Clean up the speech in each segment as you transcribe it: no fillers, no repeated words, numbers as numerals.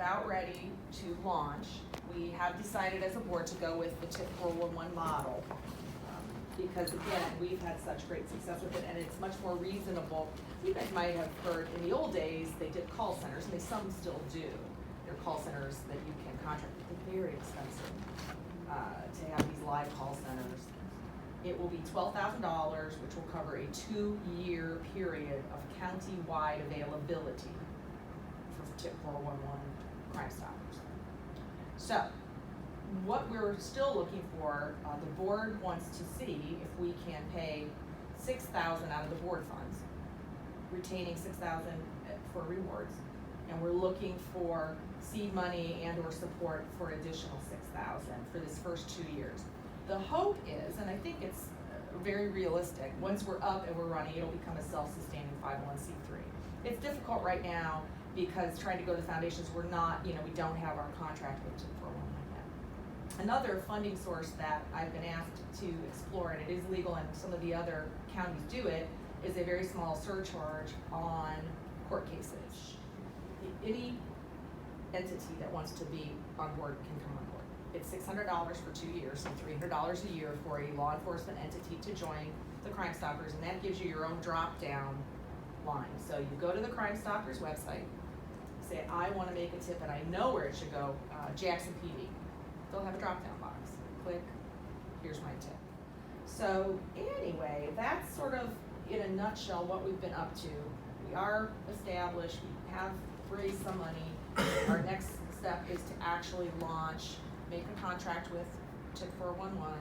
about ready to launch. We have decided as a board to go with the TIP 411 model. Because again, we've had such great success with it, and it's much more reasonable. You guys might have heard, in the old days, they did call centers, and they some still do. They're call centers that you can contract, but they're very expensive to have these live call centers. It will be $12,000, which will cover a 2-year period of county-wide availability for TIP 411 Crime Stoppers. So, what we're still looking for, the board wants to see if we can pay $6,000 out of the board funds, retaining $6,000 for rewards, and we're looking for seed money and or support for additional $6,000 for this first 2 years. The hope is, and I think it's very realistic, once we're up and we're running, it'll become a self-sustaining 501c3. It's difficult right now because trying to go to foundations, we're not, we don't have our contract with TIP 411 yet. Another funding source that I've been asked to explore, and it is legal and some of the other counties do it, is a very small surcharge on court cases. Any entity that wants to be on board can come on board. It's $600 for 2 years, so $300 a year for a law enforcement entity to join the Crime Stoppers, and that gives you your own drop-down line. So you go to the Crime Stoppers website, say, I want to make a tip, and I know where it should go, Jackson PD. They'll have a drop-down box. Click, here's my tip. So anyway, that's sort of, in a nutshell, what we've been up to. We are established, we have raised some money. Our next step is to actually launch, make a contract with TIP 411,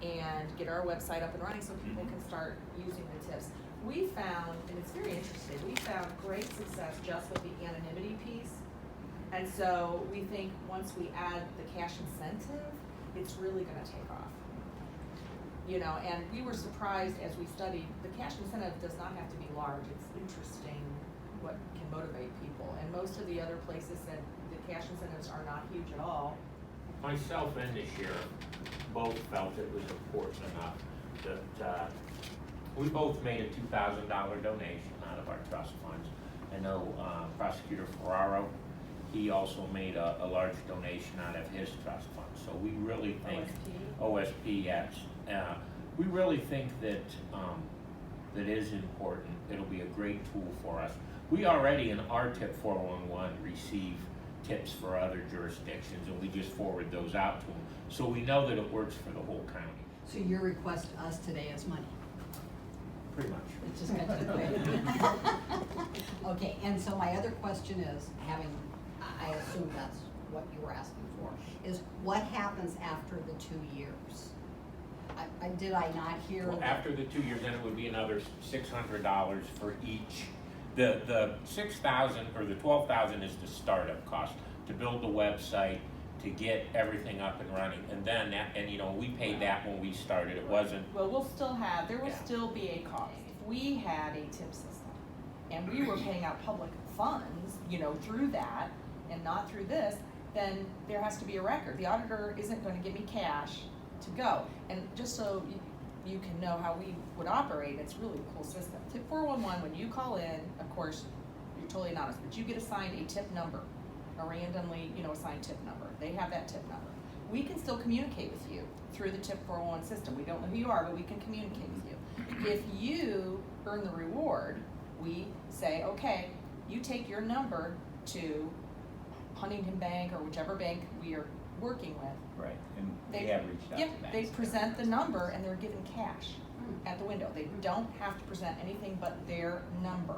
and get our website up and running so people can start using the tips. We found, and it's very interesting, we found great success just with the anonymity piece. And so we think once we add the cash incentive, it's really gonna take off. And we were surprised as we studied, the cash incentive does not have to be large. It's interesting what can motivate people. And most of the other places said the cash incentives are not huge at all. Myself and the sheriff both felt it was important enough that we both made a $2,000 donation out of our trust funds. I know Prosecutor Ferraro, he also made a large donation out of his trust fund. So we really think OSP, yes. We really think that that is important. It'll be a great tool for us. We already in our TIP 411 receive tips for other jurisdictions, and we just forward those out to them. So we know that it works for the whole county. So your request to us today is money? Pretty much. Let's just cut to the quick. Okay, and so my other question is, I assume that's what you were asking for, is what happens after the 2 years? Did I not hear? Well, after the 2 years, then it would be another $600 for each. The $6,000 or the $12,000 is the startup cost to build the website, to get everything up and running, and then we paid that when we started. It wasn't. Well, there will still be a cost. If we had a tip system and we were paying out public funds, through that and not through this, then there has to be a record. The auditor isn't going to give me cash to go. And just so you can know how we would operate, it's really a cool system. TIP 411, when you call in, of course, you're totally anonymous, but you get assigned a tip number, a randomly, assigned tip number. They have that tip number. We can still communicate with you through the TIP 411 system. We don't know who you are, but we can communicate with you. If you earn the reward, we say, okay, you take your number to Huntington Bank or whichever bank we are working with. Right, and they have reached out to banks. They present the number and they're given cash at the window. They don't have to present anything but their number.